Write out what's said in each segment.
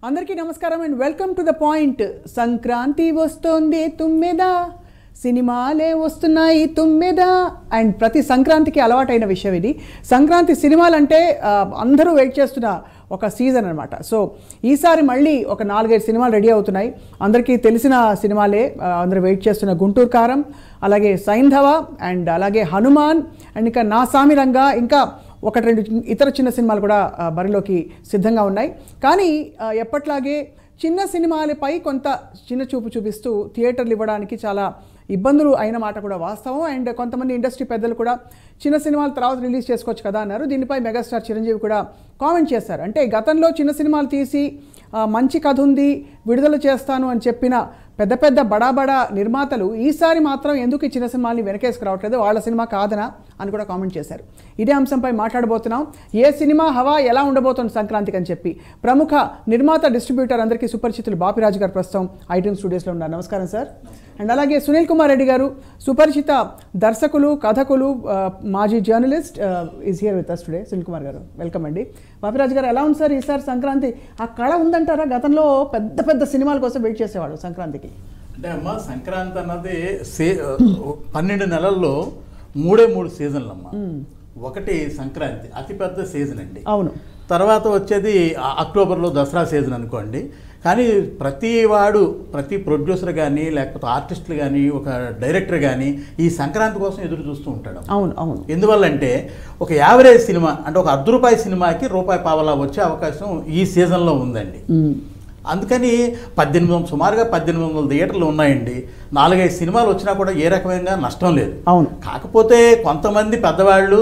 అందరికీ నమస్కారం and welcome to the point. Sankranti వస్తోంది తుమ్మెదా, సినిమాలే వస్తున్నాయి తుమ్మెదా. అండ్ ప్రతి సంక్రాంతికి అలవాటైన విషయం ఇది. సంక్రాంతి సినిమాలంటే అందరూ వెయిట్ చేస్తున్న ఒక సీజన్ అనమాట. సో ఈసారి మళ్ళీ ఒక 4-5 సినిమాలు రెడీ అవుతున్నాయి. అందరికీ తెలిసిన సినిమాలే, అందరూ వెయిట్ చేస్తున్న గుంటూరు కారం, అలాగే సైంధవ, అండ్ అలాగే హనుమాన్, అండ్ ఇంకా నా సామిరంగా, ఇంకా 1-2 ఇతర చిన్న సినిమాలు కూడా బరిలోకి సిద్ధంగా ఉన్నాయి. కానీ ఎప్పట్లాగే చిన్న సినిమాలపై కొంత చిన్న చూపు చూపిస్తూ థియేటర్లు ఇవ్వడానికి చాలా ఇబ్బందులు అయిన మాట కూడా వాస్తవం. అండ్ కొంతమంది ఇండస్ట్రీ పెద్దలు కూడా చిన్న సినిమాల తర్వాత రిలీజ్ చేసుకోవచ్చు కదా అన్నారు. దీనిపై మెగాస్టార్ చిరంజీవి కూడా కామెంట్ చేశారు. అంటే గతంలో చిన్న సినిమాలు తీసి మంచి కథ ఉంది, విడుదల చేస్తాను అని చెప్పిన పెద్ద పెద్ద బడా నిర్మాతలు ఈసారి మాత్రం ఎందుకు ఈ చిన్న సినిమాని వెనకేసుకురావట్లేదు, వాళ్ళ సినిమా కాదనా అని కూడా కామెంట్ చేశారు. ఇదే అంశంపై మాట్లాడబోతున్నాం. ఏ సినిమా హవా ఎలా ఉండబోతుంది సంక్రాంతికి అని చెప్పి ప్రముఖ నిర్మాత, డిస్ట్రిబ్యూటర్, అందరికీ సుపరిచితులు బాపిరాజు గారు ప్రస్తుతం ఐటమ్ స్టూడియోస్లో ఉన్నారు. నమస్కారం సార్. అండ్ అలాగే సునీల్ కుమార్ రెడ్డి గారు, సుపరిచిత దర్శకులు, కథకులు, మాజీ journalist, is here with us today. Sunil Kumar గారు వెల్కమ్ అండి. బాపిరాజు గారు ఎలా ఉంది సార్ ఈసారి సంక్రాంతి? ఆ కళ ఉందంటారా? గతంలో పెద్ద పెద్ద సినిమాల కోసం వెయిట్ చేసేవాడు సంక్రాంతికి. అంటే అమ్మ, సంక్రాంతి అన్నది 12 నెలల్లో 3 సీజన్లు అమ్మ. ఒకటి సంక్రాంతి అతిపెద్ద సీజన్ అండి. అవును. తర్వాత వచ్చేది అక్టోబర్లో దసరా సీజన్ అనుకోండి. కానీ ప్రతి ప్రొడ్యూసర్ కానీ, లేకపోతే ఆర్టిస్టులు కానీ, ఒక డైరెక్టర్ కానీ ఈ సంక్రాంతి కోసం ఎదురు చూస్తూ ఉంటాడు. అవును అవును. ఎందువల్లంటే ఒక యావరేజ్ సినిమా, అంటే ఒక ₹10 సినిమాకి ₹1.50 వచ్చే అవకాశం ఈ సీజన్లో ఉందండి. అందుకని సుమారుగా 1800 థియేటర్లు ఉన్నాయండి. 4-5 సినిమాలు వచ్చినా కూడా ఏ రకమైన నష్టం లేదు. అవును. కాకపోతే కొంతమంది పెద్దవాళ్ళు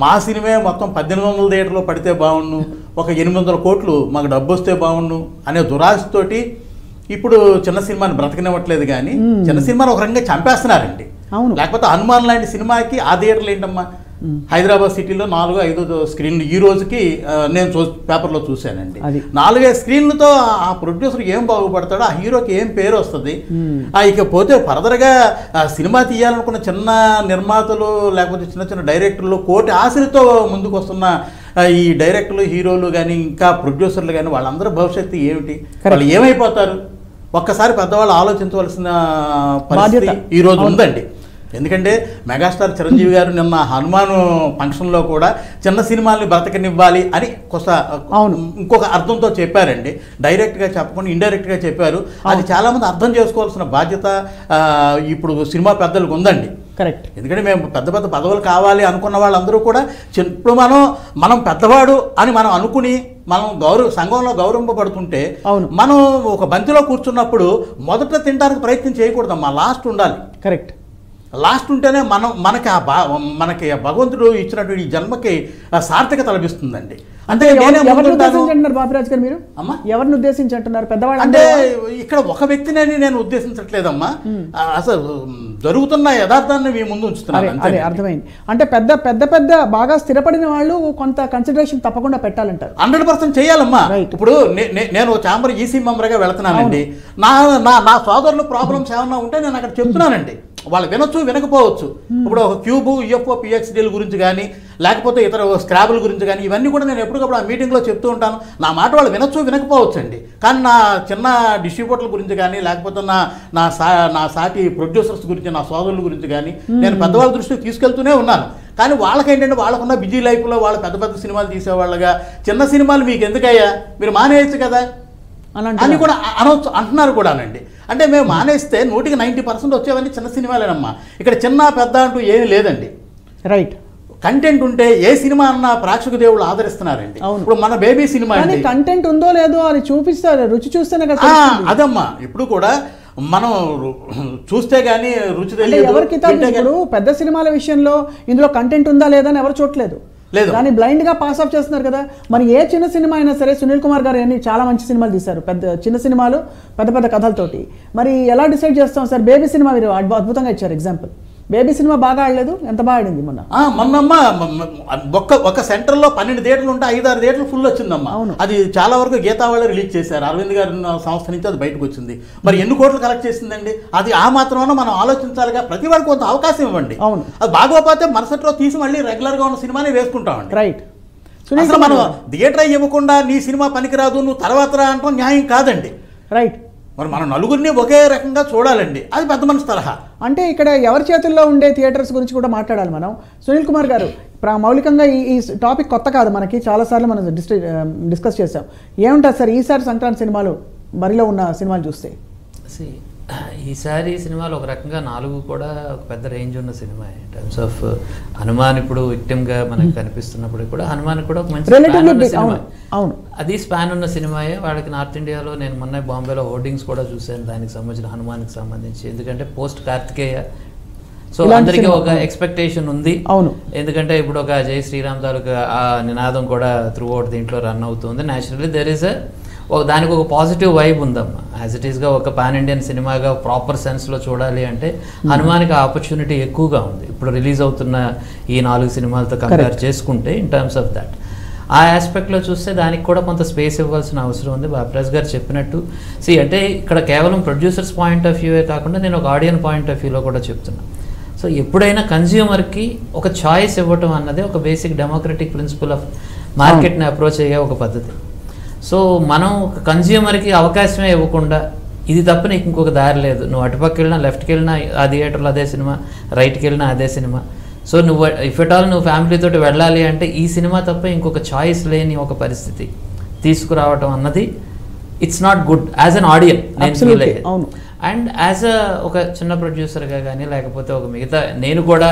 మా సినిమా మొత్తం 1800 థియేటర్లో పడితే బాగుండు, ఒక 800 కోట్లు మాకు డబ్బు వస్తే బాగుండు అనే దురాశతోటి ఇప్పుడు చిన్న సినిమాని బ్రతకనివ్వట్లేదు. కానీ చిన్న సినిమాని ఒక రకంగా చంపేస్తున్నారండి. లేకపోతే హనుమాన్ లాంటి సినిమాకి ఆ థియేటర్లు ఏంటమ్మా, హైదరాబాద్ సిటీలో 4-5 స్క్రీన్లు ఈ రోజుకి నేను పేపర్లో చూశానండి. 4-5 స్క్రీన్లతో ఆ ప్రొడ్యూసర్ ఏం బాగుపడతాడో, ఆ హీరోకి ఏం పేరు వస్తుంది. ఇకపోతే ఫర్దర్గా సినిమా తీయాలనుకున్న చిన్న నిర్మాతలు, లేకపోతే చిన్న డైరెక్టర్లు, కోటి ఆశలతో ముందుకు వస్తున్న ఈ డైరెక్టర్లు, హీరోలు కానీ, ఇంకా ప్రొడ్యూసర్లు కానీ, వాళ్ళందరూ భవిష్యత్తు ఏమిటి, వాళ్ళు ఏమైపోతారు? ఒక్కసారి పెద్దవాళ్ళు ఆలోచించవలసిన పరిస్థితి ఈరోజు ఉందండి. ఎందుకంటే మెగాస్టార్ చిరంజీవి గారు నిన్న హనుమాన్ ఫంక్షన్లో కూడా చిన్న సినిమాల్ని బ్రతకనివ్వాలి అని ఇంకొక అర్థంతో చెప్పారండి. డైరెక్ట్గా చెప్పకుండా ఇండైరెక్ట్గా చెప్పారు. అది చాలామంది అర్థం చేసుకోవాల్సిన బాధ్యత ఇప్పుడు సినిమా పెద్దలకు ఉందండి. కరెక్ట్. ఎందుకంటే మేము పెద్ద పెద్ద పదవులు కావాలి అనుకున్న వాళ్ళందరూ కూడా ఇప్పుడు మనం పెద్దవాడు అని మనం అనుకుని మనం సంఘంలో గౌరవింపబడుతుంటే, మనం ఒక బంతిలో కూర్చున్నప్పుడు మొదట తినడానికి ప్రయత్నం చేయకూడదమ్మా, లాస్ట్ ఉండాలి. కరెక్ట్. లాస్ట్ ఉంటేనే మనకి భగవంతుడు ఇచ్చినటువంటి ఈ జన్మకి సార్థకత లభిస్తుందండి. అంటే బాపిరాజు గారు, మీరు ఎవరిని ఉద్దేశించి అంటున్నారు? పెద్దవాళ్ళు అంటే ఇక్కడ ఒక వ్యక్తిని నేను ఉద్దేశించట్లేదమ్మా, అసలు జరుగుతున్న యథార్థాన్ని మీ ముందు ఉంచుతున్నాను. అదే అర్థమైంది. అంటే పెద్ద బాగా స్థిరపడిన వాళ్ళు కొంత కన్సిడరేషన్ తప్పకుండా పెట్టాలంటారు. 100% చేయాలమ్మా. ఇప్పుడు నేను ఛాంబర్ ఈసీ మెంబర్గా వెళుతున్నానండి. నా సోదరులు ప్రాబ్లమ్స్ ఏమన్నా ఉంటే నేను అక్కడ చెప్తున్నానండి. వాళ్ళు వినొచ్చు, వినకపోవచ్చు. ఇప్పుడు ఒక క్యూబు, యూఎఫ్ఓ, పిహెచ్డీల గురించి కానీ, లేకపోతే ఇతర స్క్రాబుల గురించి కానీ, ఇవన్నీ కూడా నేను ఎప్పటికప్పుడు ఆ మీటింగ్లో చెప్తూ ఉంటాను. నా మాట వాళ్ళు వినొచ్చు, వినకపోవచ్చు అండి. కానీ నా చిన్న డిస్ట్రిబ్యూటర్ల గురించి కానీ, లేకపోతే నా సాటి ప్రొడ్యూసర్స్ గురించి, నా సోదరుల గురించి కానీ నేను పెద్దవాళ్ళ దృష్టికి తీసుకెళ్తూనే ఉన్నాను. కానీ వాళ్ళకేంటంటే వాళ్ళకున్న బిజీ లైఫ్లో వాళ్ళు పెద్ద సినిమాలు తీసేవాళ్ళగా, చిన్న సినిమాలు మీకు ఎందుకయ్యా, మీరు మానేయచ్చు కదా అని కూడా అంటున్నారు కూడానండి. అంటే మేము మానేస్తే 90% వచ్చేవన్నీ చిన్న సినిమాలేనమ్మా. ఇక్కడ చిన్న పెద్ద అంటూ ఏమీ లేదండి. రైట్. కంటెంట్ ఉంటే ఏ సినిమా అన్న ప్రేక్షక దేవుళ్ళు ఆదరిస్తున్నారండి. ఇప్పుడు మన బేబీ సినిమా కంటెంట్ ఉందో లేదో అని చూపిస్తారు, రుచి చూస్తేనే కదా. అదమ్మా, ఇప్పుడు కూడా మనం చూస్తే గానీ రుచి తెలియదు. ఎవరికి పెద్ద సినిమాల విషయంలో ఇందులో కంటెంట్ ఉందా లేదా అని ఎవరు చూడలేదు, దాన్ని బ్లైండ్ గా పాస్ ఆఫ్ చేస్తున్నారు కదా. మరి ఏ చిన్న సినిమా అయినా సరే, సునీల్ కుమార్ గారు అన్ని చాలా మంచి సినిమాలు తీశారు, చిన్న సినిమాలు పెద్ద కథలతోటి. మరి ఎలా డిసైడ్ చేస్తాం సార్? బేబీ సినిమా మీరు అద్భుతంగా ఇచ్చారు ఎగ్జాంపుల్. బేబీ సినిమా బాగా ఆడలేదు, ఎంత బాగా ఆడింది మొన్న. మొన్నమ్మ ఒక సెంటర్లో 12 థియేటర్లు ఉంటే 5-6 థియేటర్లు ఫుల్ వచ్చిందమ్మా. అది చాలా వరకు గీతా వాళ్ళే రిలీజ్ చేశారు, అరవింద్ గారి సంస్థ నుంచి అది బయటకు వచ్చింది. మరి ఎన్ని కోట్లు కలెక్ట్ చేసిందండి? అది ఆ మాత్రమే మనం ఆలోచించాలిగా. ప్రతి వాడికి కొంత అవకాశం ఇవ్వండి. అవును, అది బాగోపోతే మరుసటిలో తీసి మళ్ళీ రెగ్యులర్గా ఉన్న సినిమానే వేసుకుంటామండి. రైట్. అసలు మనం థియేటర్ ఇవ్వకుండా నీ సినిమా పనికిరాదు నువ్వు తర్వాత రా అంటాం న్యాయం కాదండి. రైట్. మరి మనం నలుగురిని ఒకే రకంగా చూడాలండి, అది పెద్ద మనసు తరహా. అంటే ఇక్కడ ఎవరి చేతుల్లో ఉండే థియేటర్స్ గురించి కూడా మాట్లాడాలి మనం. సునీల్ కుమార్ గారు, మౌలికంగా ఈ టాపిక్ కొత్త కాదు మనకి, చాలాసార్లు మనం డిస్కస్ చేసాం. ఏముంటుంది సార్ ఈసారి సంక్రాంతి సినిమాలు బరిలో ఉన్న సినిమాలు చూస్తే? ఈసారి సినిమాలు ఒక రకంగా 4 కూడా ఒక పెద్ద రేంజ్ ఉన్న cinema. In terms of Hanuman ఇప్పుడు విక్టిమ్గా మనకు కనిపిస్తున్నప్పుడు కూడా హనుమాన్ కూడా ఒక మంచి సినిమా. అవును, అది స్పాన్ ఉన్న సినిమాయే. వాళ్ళకి నార్త్ ఇండియాలో నేను మొన్న బాంబేలో హోర్డింగ్స్ కూడా చూశాను దానికి సంబంధించిన, హనుమాన్కి సంబంధించి. ఎందుకంటే పోస్ట్ కార్తికేయ, సో అందరికీ ఒక ఎక్స్పెక్టేషన్ ఉంది. అవును, ఎందుకంటే ఇప్పుడు ఒక జై శ్రీరామ్ తాలూకా ఆ నినాదం కూడా త్రూ అవుట్ దీంట్లో రన్ అవుతుంది. న్యాచురల్లీ దెర్ ఈస్ దానికి ఒక పాజిటివ్ వైబ్ ఉందమ్మా. యాజ్ ఇట్ ఈస్గా ఒక పాన్ ఇండియన్ సినిమాగా ప్రాపర్ సెన్స్లో చూడాలి అంటే హనుమాన్కి ఆపర్చునిటీ ఎక్కువగా ఉంది ఇప్పుడు రిలీజ్ అవుతున్న ఈ 4 సినిమాలతో కంపేర్ చేసుకుంటే. ఇన్ టర్మ్స్ ఆఫ్ దట్ ఆ ఆస్పెక్ట్లో చూస్తే దానికి కూడా కొంత స్పేస్ ఇవ్వాల్సిన అవసరం ఉంది. బాప్రాజ్ గారు చెప్పినట్టు అంటే ఇక్కడ కేవలం ప్రొడ్యూసర్స్ పాయింట్ ఆఫ్ వ్యూవే కాకుండా నేను ఒక ఆడియన్స్ పాయింట్ ఆఫ్ వ్యూలో కూడా చెప్తున్నాను. సో ఎప్పుడైనా కన్జ్యూమర్కి ఒక చాయిస్ ఇవ్వటం అన్నది ఒక బేసిక్ డెమోక్రటిక్ ప్రిన్సిపల్ ఆఫ్ మార్కెట్ని అప్రోచ్ అయ్యే ఒక పద్ధతి. సో మనం కన్జ్యూమర్కి అవకాశమే ఇవ్వకుండా ఇది తప్ప నీకు ఇంకొక దారి లేదు, నువ్వు అటుపక్క వెళ్ళినా లెఫ్ట్కి వెళ్ళినా ఆ థియేటర్లో అదే సినిమా, రైట్కి వెళ్ళినా అదే సినిమా. సో నువ్వు ఇఫ్ ఎట్ ఆల్ నువ్వు ఫ్యామిలీతో వెళ్ళాలి అంటే ఈ సినిమా తప్ప ఇంకొక చాయిస్ లేని ఒక పరిస్థితి తీసుకురావటం అన్నది it's not good as an audience. అవును. అండ్ యాజ్ ఒక చిన్న ప్రొడ్యూసర్గా కానీ లేకపోతే ఒక మిగతా నేను కూడా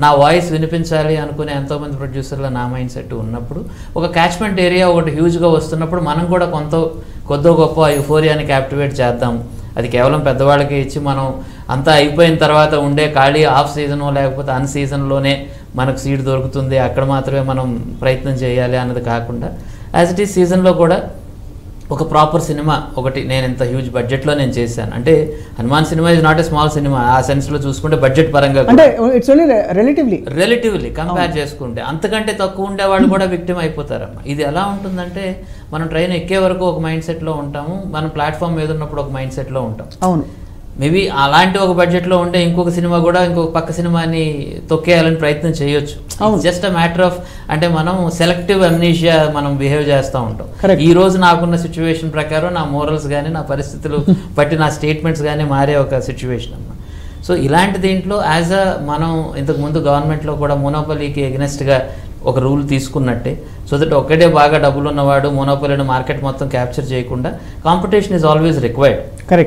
నా వాయిస్ వినిపించాలి అనుకునే ఎంతోమంది ప్రొడ్యూసర్ల నా మైండ్ సెట్ ఉన్నప్పుడు ఒక క్యాచ్మెంట్ ఏరియా ఒకటి హ్యూజ్గా వస్తున్నప్పుడు మనం కూడా కొద్దో గొప్ప యుఫోరియాని క్యాప్టివేట్ చేద్దాం. అది కేవలం పెద్దవాళ్ళకి ఇచ్చి మనం అంతా అయిపోయిన తర్వాత ఉండే ఖాళీ ఆఫ్ సీజను లేకపోతే అన్ సీజన్లోనే మనకు సీట్ దొరుకుతుంది అక్కడ మాత్రమే మనం ప్రయత్నం చేయాలి అన్నది కాకుండా యాజ్ ఇట్ ఈస్ సీజన్లో కూడా ఒక ప్రాపర్ సినిమా ఒకటి నేను ఇంత హ్యూజ్ బడ్జెట్లో నేను చేశాను అంటే Hanuman cinema is not a small cinema ఆ సెన్స్లో చూసుకుంటే బడ్జెట్ పరంగా రిలేటివ్లీ కంపేర్ చేసుకుంటే అంతకంటే తక్కువ ఉండే వాళ్ళు కూడా విక్టిమ్ అయిపోతారమ్మా. ఇది ఎలా ఉంటుందంటే మనం ట్రైన్ ఎక్కే వరకు ఒక మైండ్ సెట్లో ఉంటాము, మనం ప్లాట్ఫామ్ మీద ఉన్నప్పుడు ఒక మైండ్ సెట్లో ఉంటాం. అవును, మేబీ అలాంటి ఒక బడ్జెట్లో ఉండే ఇంకొక సినిమా కూడా ఇంకొక పక్క సినిమాని తొక్కేయాలని ప్రయత్నం చేయొచ్చు. జస్ట్ అ మ్యాటర్ ఆఫ్ అంటే మనం సెలెక్టివ్ అమ్నీషియా మనం బిహేవ్ చేస్తూ ఉంటాం. ఈ రోజు నాకున్న సిచ్యువేషన్ ప్రకారం నా మోరల్స్ కానీ నా పరిస్థితులు బట్టి నా స్టేట్మెంట్స్ కానీ మారే ఒక సిచ్యువేషన్ అన్నమాట. సో ఇలాంటి దీంట్లో యాజ్ అ మనం ఇంతకుముందు గవర్నమెంట్లో కూడా మోనోపలీకి ఎగ్నెస్ట్గా ఒక రూల్ తీసుకున్నట్టే సో దట్ ఒక్కడే బాగా డబ్బులు ఉన్నవాడు మోనోపలీని మార్కెట్ మొత్తం క్యాప్చర్ చేయకుండా competition is always required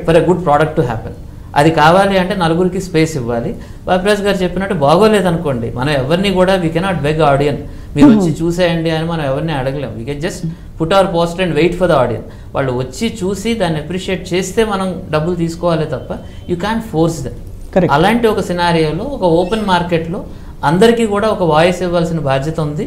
for a good product to happen. అది కావాలి అంటే నలుగురికి స్పేస్ ఇవ్వాలి. బాప్రాజ్ గారు చెప్పినట్టు బాగోలేదనుకోండి మనం ఎవరిని కూడా వీ కెనాట్ బెగ్ ఆడియన్ మీరు వచ్చి చూసేయండి అని మనం ఎవరిని అడగలేం. We can just put our poster and wait for the audience. వాళ్ళు వచ్చి చూసి దాన్ని అప్రిషియేట్ చేస్తే మనం డబ్బులు తీసుకోవాలి తప్ప యూ క్యాన్ ఫోర్స్ దెమ్. అలాంటి ఒక సినారియోలో ఒక ఓపెన్ మార్కెట్లో అందరికీ కూడా ఒక వాయిస్ ఇవ్వాల్సిన బాధ్యత ఉంది.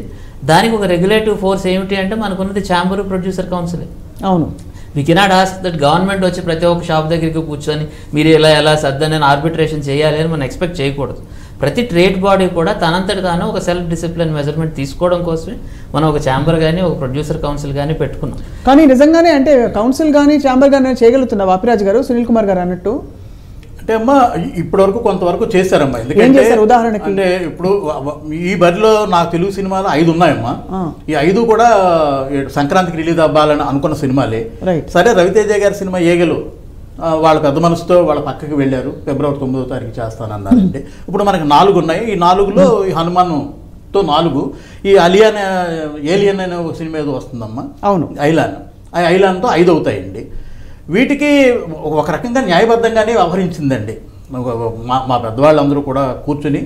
దానికి ఒక రెగ్యులేటివ్ ఫోర్స్ ఏమిటి అంటే మనకున్నది ఛాంబర్ ప్రొడ్యూసర్ కౌన్సిల్. అవును, we cannot ask that government వచ్చి ప్రతి ఒక్క షాప్ దగ్గరికి కూర్చొని మీరు ఎలా సర్దని ఆర్బిట్రేషన్ చేయాలి అని మనం ఎక్స్పెక్ట్ చేయకూడదు. ప్రతి ట్రేడ్ బాడీ కూడా తనంతటి తాను ఒక సెల్ఫ్ డిసిప్లిన్ మెజర్మెంట్ తీసుకోవడం కోసమే మనం ఒక ఛాంబర్ కానీ ఒక ప్రొడ్యూసర్ కౌన్సిల్ కానీ పెట్టుకున్నాం. కానీ నిజంగానే అంటే కౌన్సిల్ కానీ ఛాంబర్ కానీ చేయగలుగుతున్నా బాపిరాజు గారు, సునీల్ కుమార్ గారు అన్నట్టు అంటే అమ్మా ఇప్పటి వరకు కొంతవరకు చేశారమ్మా. ఎందుకంటే ఉదాహరణకి అంటే ఇప్పుడు ఈ బరిలో నాకు తెలుగు సినిమాలు 5 ఉన్నాయమ్మా. ఈ 5 కూడా సంక్రాంతికి రిలీజ్ అవ్వాలని అనుకున్న సినిమాలే. సరే రవితేజ గారి సినిమా ఏగలు వాళ్ళ పెద్ద మనసుతో వాళ్ళ పక్కకి వెళ్ళారు, ఫిబ్రవరి 9వ తారీఖు చేస్తానన్నారండి. ఇప్పుడు మనకి 4 ఉన్నాయి. ఈ 4లో ఈ హనుమాన్తో 4, ఈ ఏలియన్ అనే ఒక సినిమా ఏదో వస్తుందమ్మా. అవును, ఐలాన్తో 5 అవుతాయండి. వీటికి ఒక రకంగా న్యాయబద్ధంగానే వ్యవహరించిందండి. మా పెద్దవాళ్ళందరూ కూడా కూర్చుని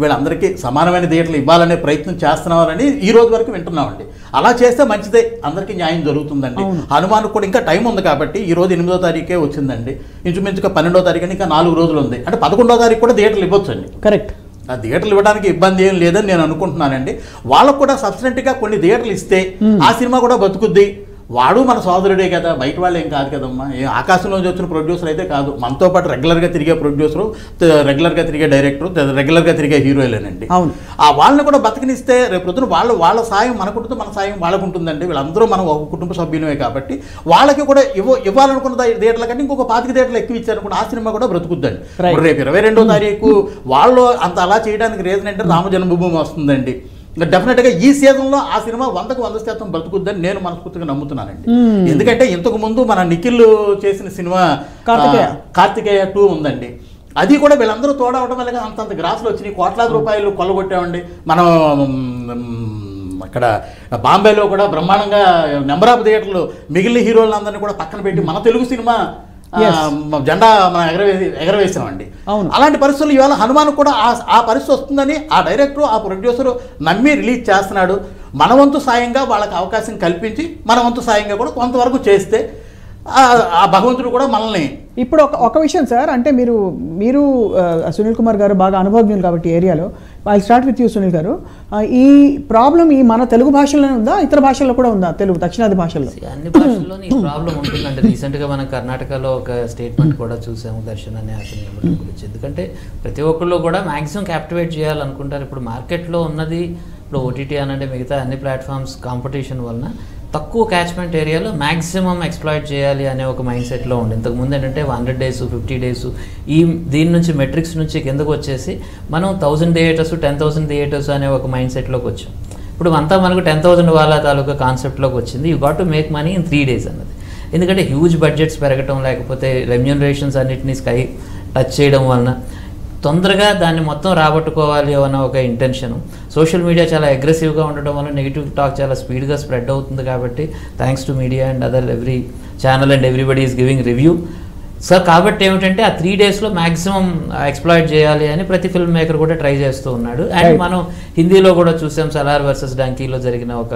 వీళ్ళందరికీ సమానమైన థియేటర్లు ఇవ్వాలనే ప్రయత్నం చేస్తున్నారని ఈ రోజు వరకు వింటున్నామండి. అలా చేస్తే మంచిదే, అందరికీ న్యాయం జరుగుతుందండి. హనుమాన్ కూడా ఇంకా టైం ఉంది కాబట్టి ఈ రోజు 8వ తారీఖే వచ్చిందండి. ఇంచుమించుగా 12వ తారీఖు ఇంకా 4 రోజులు ఉంది. అంటే 11వ తారీఖు కూడా థియేటర్లు ఇవ్వచ్చు అండి. కరెక్ట్, ఆ థియేటర్లు ఇవ్వడానికి ఇబ్బంది ఏం లేదని నేను అనుకుంటున్నానండి. వాళ్ళకు కూడా సబ్సిడెంట్గా కొన్ని థియేటర్లు ఇస్తే ఆ సినిమా కూడా బతుకుద్ది, వాడు మన సోదరుడే కదా, బయట వాళ్ళు ఏం కాదు కదమ్మా. ఆకాశంలోంచి వచ్చిన ప్రొడ్యూసర్ అయితే కాదు, మనతో పాటు రెగ్యులర్గా తిరిగే ప్రొడ్యూసరు, రెగ్యులర్గా తిరిగే డైరెక్టర్, రెగ్యులర్గా తిరిగే హీరోయిలేనండి. అవును. ఆ వాళ్ళని కూడా బతికినిస్తే రేపు పొద్దున వాళ్ళ సాయం మనకుంటుంది, మన సాయం వాళ్ళకు ఉంటుందండి. వీళ్ళందరూ మనం ఒక కుటుంబ సభ్యులమే కాబట్టి వాళ్ళకి కూడా ఇవ్వాలనుకున్న థియేటర్ల కంటే ఇంకొక 25 థియేటర్లు ఎక్కువ ఇచ్చారనుకుంటే ఆ సినిమా కూడా బ్రతుకుద్దండి. రేపు 22వ తారీఖు వాళ్ళు అంత అలా చేయడానికి రీజన్ అంటే రామ జన్మభూమి వస్తుందండి. ఇంకా డెఫినెట్గా ఈ సీజన్లో ఆ సినిమా 100% బ్రతుకుద్దని నేను మనస్ఫూర్తిగా నమ్ముతున్నానండి. ఎందుకంటే ఇంతకు ముందు మన నిఖిల్ చేసిన సినిమా కార్తికేయ 2 ఉందండి. అది కూడా వీళ్ళందరూ తోడవడం వల్ల అంతంత గ్రాసులు వచ్చినాయి, కోట్లాది రూపాయలు కొల్లగొట్టామండి. మనం అక్కడ బాంబేలో కూడా బ్రహ్మాండంగా నెంబర్ ఆఫ్ థియేటర్లు మిగిలిన హీరోలందరినీ కూడా పక్కన పెట్టి మన తెలుగు సినిమా జెండా మనం ఎగరవేసామండి. అలాంటి పరిస్థితులు ఇవాళ హనుమాన్ కూడా ఆ పరిస్థితి వస్తుందని ఆ డైరెక్టర్, ఆ ప్రొడ్యూసర్ నమ్మి రిలీజ్ చేస్తున్నాడు. మన వంతు సాయంగా వాళ్ళకి అవకాశం కల్పించి మన వంతు సాయంగా కూడా కొంతవరకు చేస్తే ఆ భగవంతుడు కూడా మనల్ని. ఇప్పుడు ఒక విషయం సార్, అంటే మీరు సునీల్ కుమార్ గారు బాగా అనుభవజ్ఞులు కాబట్టి ఏరియాలో, I start with you Sunil గారు. ఈ ప్రాబ్లం ఈ మన తెలుగు భాషలోనే ఉందా, ఇతర భాషల్లో కూడా ఉందా? తెలుగు దక్షిణాది భాషల్లో అన్ని భాషల్లో ఈ ప్రాబ్లం ఉంటుందంటే రీసెంట్గా మనం కర్ణాటకలో ఒక స్టేట్మెంట్ కూడా చూసాము దర్శన్ అనే అతని గురించి. ఎందుకంటే ప్రతి ఒక్కళ్ళు కూడా మ్యాక్సిమం క్యాప్టివేట్ చేయాలనుకుంటారు. ఇప్పుడు మార్కెట్లో ఉన్నది ఇప్పుడు ఓటీటీ అనంటే మిగతా అన్ని ప్లాట్ఫామ్స్ కాంపిటీషన్ వలన తక్కువ క్యాచ్మెంట్ ఏరియాలో మ్యాక్సిమం ఎక్స్ప్లాయిట్ చేయాలి అనే ఒక మైండ్ సెట్లో ఉంది. ఇంతకుముందు ఏంటంటే 100 days 50 days దీని నుంచి మెట్రిక్స్ నుంచి కిందకు వచ్చేసి మనం 1000 థియేటర్స్ 10,000 థియేటర్స్ అనే ఒక మైండ్ సెట్లోకి వచ్చాం. ఇప్పుడు అంతా మనకు 10,000 వాళ్ళ తాలూకా కాన్సెప్ట్లోకి వచ్చింది. You got to make money in 3 days అన్నది. ఎందుకంటే హ్యూజ్ బడ్జెట్స్ పెరగటం, లేకపోతే రెమ్యూనరేషన్స్ అన్నిటినీ స్కై టచ్ చేయడం వలన తొందరగా దాన్ని మొత్తం రాబట్టుకోవాలి అన్న ఒక ఇంటెన్షను. సోషల్ మీడియా చాలా అగ్రెసివ్గా ఉండటం వల్ల నెగిటివ్ టాక్ చాలా స్పీడ్గా స్ప్రెడ్ అవుతుంది. కాబట్టి thanks to media and other every channel and everybody is giving review. So కాబట్టి ఏమిటంటే ఆ 3 daysలో మ్యాక్సిమం ఎక్స్ప్లాయిట్ చేయాలి అని ప్రతి ఫిల్మ్ మేకర్ కూడా ట్రై చేస్తూ ఉన్నాడు. అండ్ మనం హిందీలో కూడా చూసాం, సలార్ వర్సెస్ డంకీలో జరిగిన ఒక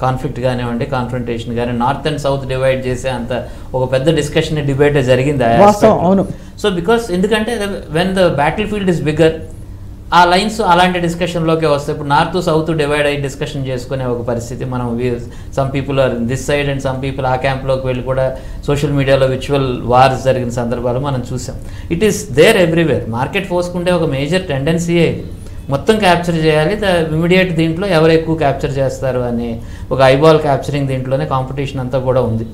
కాన్ఫ్లిక్ట్ కానివ్వండి, కాన్ఫ్రంటేషన్ కానీ, నార్త్ అండ్ సౌత్ డివైడ్ చేసే అంత ఒక పెద్ద డిస్కషన్ డిబేట్ జరిగింది. సో బికాస్ ఎందుకంటే when the battle field is bigger, ఆ లైన్స్ అలాంటి డిస్కషన్లోకి వస్తాయి. ఇప్పుడు నార్త్ సౌత్ డివైడ్ అయ్యి డిస్కషన్ చేసుకునే ఒక పరిస్థితి మనం some people are this side and some people ఆ క్యాంప్లోకి వెళ్ళి కూడా సోషల్ మీడియాలో విచువల్ వార్స్ జరిగిన సందర్భాలు మనం చూసాం. It is there everywhere. Market ఫోర్స్కుంటే ఒక మేజర్ టెండెన్సీయే మొత్తం క్యాప్చర్ చేయాలి. ఇమీడియట్ దీంట్లో ఎవరు ఎక్కువ క్యాప్చర్ చేస్తారు అనే ఒక ఐబాల్ క్యాప్చరింగ్ దీంట్లోనే కాంపిటీషన్ అంతా కూడా ఉంది.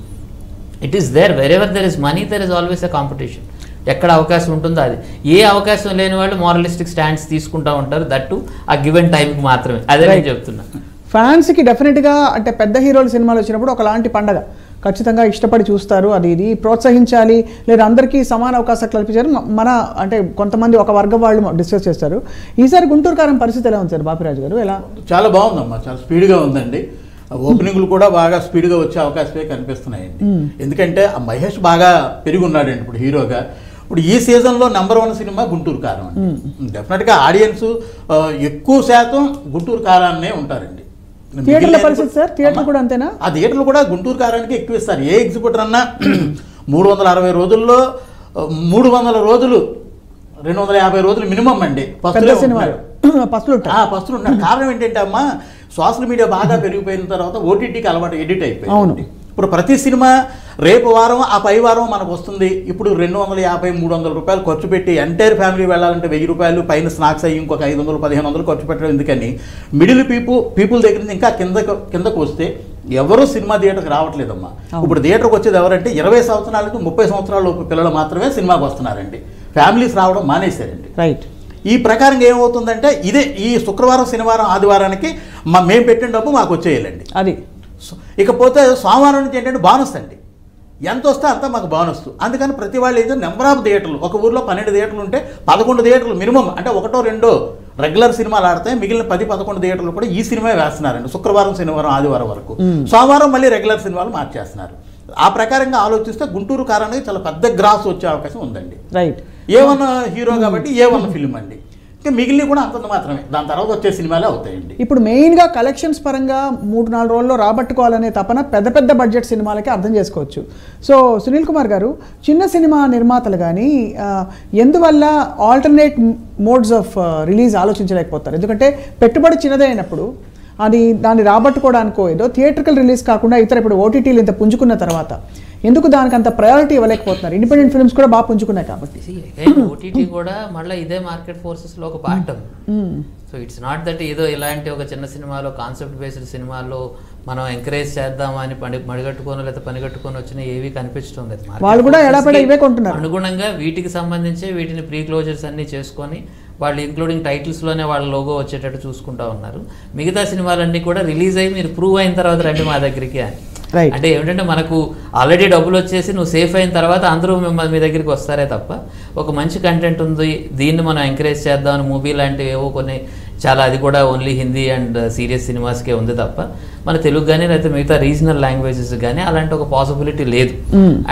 It is there wherever there is money there is always a competition. ఎక్కడ అవకాశం ఉంటుందో అది. ఏ అవకాశం లేని వాళ్ళు మోరలిస్టిక్ స్టాండ్స్ తీసుకుంటూ ఉంటారు, దట్టు ఆ గివెన్ టైంకి మాత్రమే. అదే నేను చెప్తున్నా. ఫ్యాన్స్కి డెఫినెట్గా అంటే పెద్ద హీరోల సినిమాలు వచ్చినప్పుడు ఒకలాంటి పండగ, ఖచ్చితంగా ఇష్టపడి చూస్తారు. ఇది ప్రోత్సహించాలి, లేదా అందరికీ సమాన అవకాశాలు కల్పించారు మన అంటే కొంతమంది ఒక వర్గం వాళ్ళు డిస్కస్ చేస్తారు. ఈసారి గుంటూరు కారం పరిస్థితి ఎలా ఉంది సార్ బాపిరాజు గారు? ఎలా? చాలా బాగుందమ్మా, చాలా స్పీడ్గా ఉందండి. ఓపెనింగ్లు కూడా బాగా స్పీడ్గా వచ్చే అవకాశమే కనిపిస్తున్నాయండి. ఎందుకంటే ఆ మహేష్ బాగా పెరిగి ఉన్నాడండి ఇప్పుడు హీరోగా. ఇప్పుడు ఈ సీజన్లో నెంబర్ 1 సినిమా గుంటూరు కారం అండి. డెఫినెట్గా ఆడియన్స్ ఎక్కువ శాతం గుంటూరు కారాన్నే ఉంటారండి. థియేటర్ల పరిస్థితి సార్, థియేటర్ కూడా అంతేనా? ఆ థియేటర్లు కూడా గుంటూరు కారానికి ఎక్కువ ఇస్తారు. ఏ ఎగ్జిబిటర్ అన్నా 360 రోజుల్లో 300 రోజులు 250 రోజులు మినిమం అండి పస్తులు ఉన్నారు. కారణం ఏంటంటే అమ్మా, సోషల్ మీడియా బాగా పెరిగిపోయిన తర్వాత ఓటీటీకి అలవాటు ఎడిట్ అయిపోయింది. ఇప్పుడు ప్రతి సినిమా రేపు వారం ఆ పై వారం మనకు వస్తుంది. ఇప్పుడు 250-300 రూపాయలు ఖర్చు పెట్టి ఎంటైర్ ఫ్యామిలీ వెళ్ళాలంటే 1000 రూపాయలు పైన స్నాక్స్ అయ్యి ఇంకొక 500-1500 ఖర్చు పెట్టడం ఎందుకని మిడిల్ పీపుల్ దగ్గర నుంచి ఇంకా కిందకు వస్తే ఎవరు సినిమా థియేటర్కి రావట్లేదమ్మా. ఇప్పుడు థియేటర్కి వచ్చేది ఎవరంటే 20 సంవత్సరాలకు 30 సంవత్సరాల పిల్లలు మాత్రమే సినిమాకి వస్తున్నారండి. ఫ్యామిలీస్ రావడం మానేశారండి. రైట్. ఈ ప్రకారంగా ఏమవుతుందంటే ఇదే ఈ శుక్రవారం శనివారం ఆదివారానికి మేము పెట్టిన డబ్బు మాకు వచ్చేయాలండి. అది ఇకపోతే సోమవారం నుంచి ఏంటంటే బోనస్ అండి. ఎంత వస్తే అంత మాకు బోనస్. అందుకని ప్రతి వాళ్ళు ఏదో నెంబర్ ఆఫ్ థియేటర్లు, ఒక ఊర్లో 12 థియేటర్లు ఉంటే 11 థియేటర్లు మినిమం, అంటే 1-2 రెగ్యులర్ సినిమాలు ఆడితే మిగిలిన 10-11 థియేటర్లు కూడా ఈ సినిమా వేస్తున్నారండి. శుక్రవారం శనివారం ఆదివారం వరకు. సోమవారం మళ్ళీ రెగ్యులర్ సినిమాలు మార్చేస్తున్నారు. ఆ ప్రకారంగా ఆలోచిస్తే గుంటూరు కారానికి చాలా పెద్ద గ్రాస్ వచ్చే అవకాశం ఉందండి. రైట్. A1 హీరో కాబట్టి A1 ఫిలిం అండి. మిగిలిన కూడా అంతంత మాత్రమే, దాని తర్వాత వచ్చే సినిమాలే అవుతాయండి. ఇప్పుడు మెయిన్గా కలెక్షన్స్ పరంగా 3-4 రోజుల్లో రాబట్టుకోవాలనే తపన పెద్ద బడ్జెట్ సినిమాలకి అర్థం చేసుకోవచ్చు. సో సునీల్ కుమార్ గారు, చిన్న సినిమా నిర్మాతలు కానీ ఎందువల్ల ఆల్టర్నేట్ మోడ్స్ ఆఫ్ రిలీజ్ ఆలోచించలేకపోతారు? ఎందుకంటే పెట్టుబడి చిన్నదే అయినప్పుడు అది దాన్ని రాబట్టుకోవడానికో ఏదో థియేట్రికల్ రిలీజ్ కాకుండా ఇతర ఇప్పుడు ఓటీటీలు ఇంత పుంజుకున్న తర్వాత ఎందుకు దానికి అంత ప్రయారిటీ ఇవ్వలేకపోతున్నారు? ఇండిపెండెంట్ ఫిల్మ్స్ కూడా బాగా పుంజుకున్నాయి కాబట్టి. ఓటీటీ కూడా మళ్ళీ ఇదే మార్కెట్ ఫోర్సెస్లో ఒక part. So it's not that ఏదో ఇలాంటి ఒక చిన్న సినిమాలో కాన్సెప్ట్ బేస్డ్ సినిమాల్లో మనం ఎంకరేజ్ చేద్దామని మడిగట్టుకొని లేదా పనిగట్టుకొని వచ్చిన ఏవి కనిపించడం లేదు. వాళ్ళు కూడా ఎడాపెడా ఇవే కొంటున్నారు. అనుగుణంగా వీటికి సంబంధించి వీటిని ప్రీ క్లోజర్స్ అన్ని చేసుకొని వాళ్ళు ఇంక్లూడింగ్ టైటిల్స్లోనే వాళ్ళ లోగో వచ్చేటట్టు చూసుకుంటా ఉన్నారు. మిగతా సినిమాలన్నీ కూడా రిలీజ్ అయ్యి మీరు ప్రూవ్ అయిన తర్వాత రండి మా దగ్గరికి అని. అంటే ఏమిటంటే మనకు ఆల్రెడీ డబ్బులు వచ్చేసి నువ్వు సేఫ్ అయిన తర్వాత అందరూ మీ దగ్గరికి వస్తారే తప్ప ఒక మంచి కంటెంట్ ఉంది దీన్ని మనం ఎంకరేజ్ చేద్దామని మూవీ లాంటివి ఏవో కొన్ని చాలా, అది కూడా ఓన్లీ హిందీ అండ్ సీరియస్ సినిమాస్కే ఉంది తప్ప మన తెలుగు కానీ లేకపోతే మిగతా రీజనల్ లాంగ్వేజెస్ కానీ అలాంటి ఒక పాసిబిలిటీ లేదు.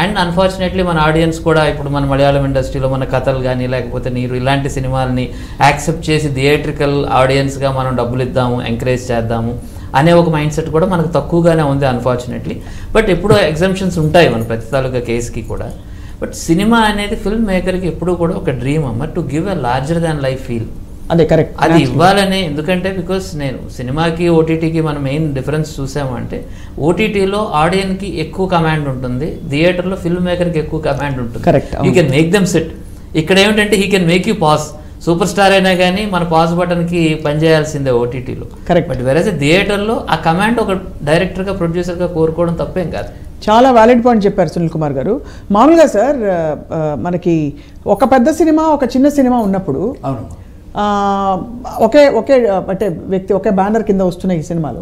అండ్ అన్ఫార్చునేట్లీ మన ఆడియన్స్ కూడా ఇప్పుడు మన మలయాళం ఇండస్ట్రీలో మన కథలు కానీ లేకపోతే నీరు ఇలాంటి సినిమాలని యాక్సెప్ట్ చేసి థియేట్రికల్ ఆడియన్స్గా మనం డబ్బులు ఇద్దాము ఎంకరేజ్ చేద్దాము అనే ఒక మైండ్ సెట్ కూడా మనకు తక్కువగానే ఉంది అన్ఫార్చునేట్లీ. బట్ ఎప్పుడో ఎగ్జంప్షన్స్ ఉంటాయి మన ప్రతి తాలూకా కేసుకి కూడా. బట్ సినిమా అనేది ఫిల్మ్ మేకర్కి ఎప్పుడూ కూడా ఒక డ్రీమ్ అమ్మ, to give a larger than life feel. అదే కరెక్ట్, అది ఇవ్వాలనే. ఎందుకంటే బికాస్ నేను సినిమాకి ఓటీటీకి మనం మెయిన్ డిఫరెన్స్ చూసామంటే ఓటీటీలో ఆడియన్స్కి ఎక్కువ కమాండ్ ఉంటుంది, థియేటర్లో ఫిల్మ్ మేకర్కి ఎక్కువ కమాండ్ ఉంటుంది. You can make them SIT. ఇక్కడ ఏమిటంటే he can make you pass. Super star అయినా కానీ మన పాజ్ బటన్కి పనిచేయాల్సిందే ఓటీటీలో. కరెక్ట్. బట్ వెరస్ థియేటర్లో ఆ కమాండ్ ఒక డైరెక్టర్గా ప్రొడ్యూసర్గా కోరుకోవడం తప్పేం కాదు. చాలా వ్యాలిడ్ పాయింట్ చెప్పారు సునీల్ కుమార్ గారు. మామూలుగా సార్ మనకి ఒక పెద్ద సినిమా ఒక చిన్న సినిమా ఉన్నప్పుడు ఒకే అంటే వ్యక్తి ఒకే బ్యానర్ కింద వస్తున్నాయి ఈ సినిమాలు,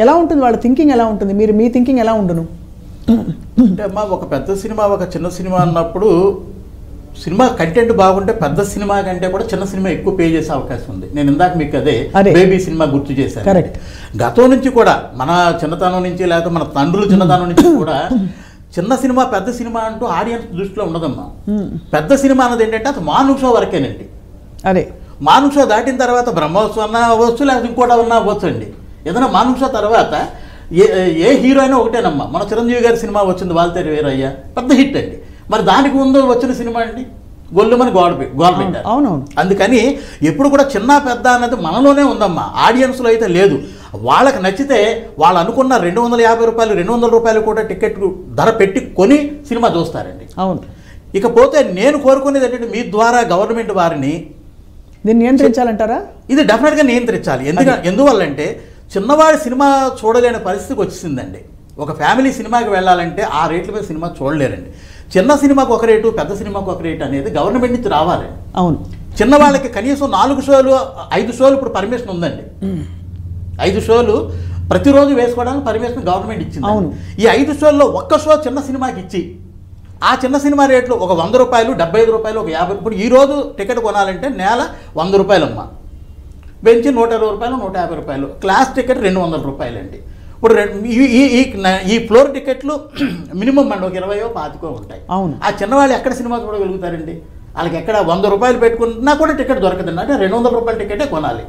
ఎలా ఉంటుంది వాళ్ళ థింకింగ్ ఎలా ఉంటుంది? మీ థింకింగ్ ఎలా ఉండును? అంటే అమ్మా ఒక పెద్ద సినిమా ఒక చిన్న సినిమా అన్నప్పుడు సినిమా కంటెంట్ బాగుంటే పెద్ద సినిమా కంటే కూడా చిన్న సినిమా ఎక్కువ పే చేసే అవకాశం ఉంది. నేను ఇందాక మీకు అదే బేబీ సినిమా గుర్తు చేశాను. కరెక్ట్. గతం నుంచి కూడా మన చిన్నతనం నుంచి లేకపోతే మన తండ్రుల చిన్నతనం నుంచి కూడా చిన్న సినిమా పెద్ద సినిమా అంటూ ఆడియన్స్ దృష్టిలో ఉండదమ్మా. పెద్ద సినిమా అన్నది ఏంటంటే అది మార్నింగ్ షో వరకేనండి. అదే మార్నింగ్ షో దాటిన తర్వాత బ్రహ్మోత్సవం అన్నా అవ్వచ్చు లేకపోతే ఇంకోటి అన్నా అవ్వచ్చు అండి. ఏదైనా మార్నింగ్ షో తర్వాత ఏ హీరో అయినా ఒకటేనమ్మా. మన చిరంజీవి గారి సినిమా వచ్చింది వాల్తేరు వీరయ్య, పెద్ద హిట్ అండి. మరి దానికి ముందు వచ్చిన సినిమా అండి గొల్లుమని గోడ పెట్టారు. అవునవును. అందుకని ఎప్పుడు కూడా చిన్న పెద్ద అన్నది మనలోనే ఉందమ్మా, ఆడియన్స్లో అయితే లేదు. వాళ్ళకి నచ్చితే వాళ్ళు అనుకున్న 250 రూపాయలు 200 రూపాయలు కూడా టికెట్ ధర పెట్టి కొని సినిమా చూస్తారండి. అవును. ఇకపోతే నేను కోరుకునేది ఏంటంటే మీ ద్వారా గవర్నమెంట్ వారిని దీన్ని నియంత్రించాలంటారా? ఇది డెఫినెట్గా నియంత్రించాలి. ఎందువల్లంటే చిన్నవాడి సినిమా చూడలేని పరిస్థితికి వచ్చిందండి. ఒక ఫ్యామిలీ సినిమాకి వెళ్ళాలంటే ఆ రేట్ల మీద సినిమా చూడలేరండి. చిన్న సినిమాకు ఒక రేటు పెద్ద సినిమాకు ఒక రేటు అనేది గవర్నమెంట్ నుంచి రావాలి. అవును. చిన్నవాళ్ళకి కనీసం 4 షోలు 5 షోలు ఇప్పుడు పర్మిషన్ ఉందండి. 5 షోలు ప్రతిరోజు వేసుకోవడానికి పర్మిషన్ గవర్నమెంట్ ఇచ్చింది. అవును. ఈ 5 షోల్లో ఒక్క షో చిన్న సినిమాకి ఇచ్చి ఆ చిన్న సినిమా రేట్లు ఒక 100 రూపాయలు 75 రూపాయలు ఒక 50. ఇప్పుడు ఈరోజు టికెట్ కొనాలంటే నెల 100 రూపాయలమ్మా, బెంచి 120 రూపాయలు 150 రూపాయలు, క్లాస్ టికెట్ 200 రూపాయలు అండి. ఇప్పుడు ఈ ఫ్లోర్ టికెట్లు మినిమం అండి ఒక 20-25 ఉంటాయి. అవును. ఆ చిన్నవాళ్ళు ఎక్కడ సినిమా చూడగలుగుతారండి? వాళ్ళకి ఎక్కడ 100 రూపాయలు పెట్టుకున్నా కూడా టికెట్ దొరకదండి. అంటే 200 రూపాయల టికెటే కొనాలి.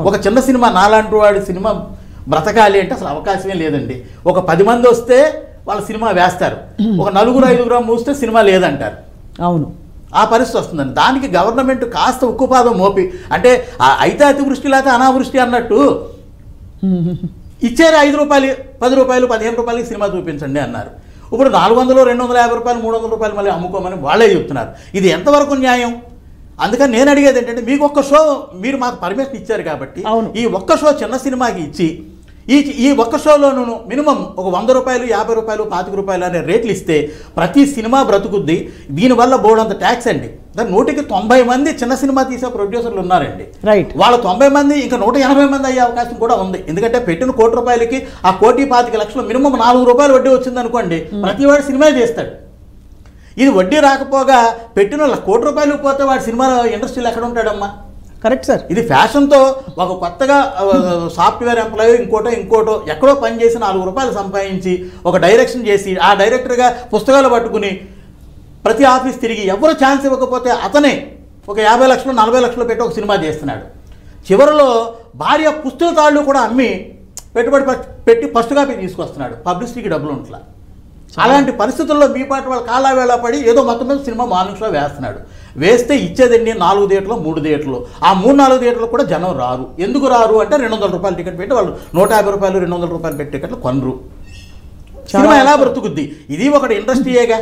ఒక చిన్న సినిమా నాలాంటి వాడి సినిమా బ్రతకాలి అంటే అసలు అవకాశమే లేదండి. ఒక 10 మంది వస్తే వాళ్ళ సినిమా వేస్తారు, ఒక 4-5 మూస్తే సినిమా లేదంటారు. అవును. ఆ పరిస్థితి వస్తుందండి. దానికి గవర్నమెంట్ కాస్త ఉక్కుపాదం మోపి, అంటే అయితే అతివృష్టి లేకపోతే అనావృష్టి అన్నట్టు ఇచ్చారు 5 రూపాయలు 10 రూపాయలు 15 రూపాయలకి సినిమా చూపించండి అన్నారు. ఇప్పుడు 400 250 రూపాయలు 300 రూపాయలు మళ్ళీ అమ్ముకోమని వాళ్ళే చెప్తున్నారు. ఇది ఎంతవరకు న్యాయం? అందుకని నేను అడిగేది ఏంటంటే మీకు ఒక్క షో మీరు మాకు పర్మిషన్ ఇచ్చారు కాబట్టి ఈ ఒక్క షో చిన్న సినిమాకి ఇచ్చి ఈ ఒక్క షోలోనూ మినిమం ఒక 100 రూపాయలు 50 రూపాయలు 25 రూపాయలు అనే రేట్లు ఇస్తే ప్రతి సినిమా బ్రతుకుద్ది. దీనివల్ల బోర్డంత ట్యాక్స్ అండి. దాని 190 మంది చిన్న సినిమా తీసే ప్రొడ్యూసర్లు ఉన్నారండి. రైట్. వాళ్ళ 90 మంది ఇంకా 180 మంది అయ్యే అవకాశం కూడా ఉంది. ఎందుకంటే పెట్టిన 1 కోటి రూపాయలకి ఆ 1,25,00,000 మినిమం 4 రూపాయలు వడ్డీ వచ్చింది అనుకోండి, ప్రతి వాడు సినిమా చేస్తాడు. ఇది వడ్డీ రాకపోగా పెట్టిన 1 కోటి రూపాయలు పోతే వాడి సినిమా ఇండస్ట్రీలో ఎక్కడ ఉంటాడమ్మా? Correct sir. ఇది ఫ్యాషన్తో ఒక కొత్తగా సాఫ్ట్వేర్ ఎంప్లాయీ ఇంకోటో ఎక్కడో పని చేసి 4 రూపాయలు సంపాదించి ఒక డైరెక్షన్ చేసి ఆ డైరెక్టర్గా పుస్తకాలు పట్టుకుని ప్రతి ఆఫీస్ తిరిగి ఎవరు ఛాన్స్ ఇవ్వకపోతే అతనే ఒక 50 లక్షలు 40 లక్షలు పెట్టి ఒక సినిమా చేస్తున్నాడు. చివరిలో భార్య పుస్తక తాళ్ళు కూడా అమ్మి పెట్టుబడి పెట్టి ఫస్ట్ కాపీ తీసుకొస్తున్నాడు. పబ్లిసిటీకి డబ్బులు ఉంట్లా. అలాంటి పరిస్థితుల్లో మీ పాటు వాళ్ళు కాలా వేళ పడి ఏదో మొత్తం మీద సినిమా మార్నింగ్ షో వేస్తున్నాడు. వేస్తే ఇచ్చేదండి 4 థియేటర్లు 3 థియేటర్లు. ఆ 3-4 థియేటర్లు కూడా జనం రారు. ఎందుకు రారు అంటే 200 రూపాయలు టికెట్ పెట్టి వాళ్ళు 150 రూపాయలు 200 రూపాయలు పెట్టి టికెట్లు కొనరు. సినిమా ఎలా బ్రతుకుద్ది? ఇది ఒకటి ఇండస్ట్రీయేగా.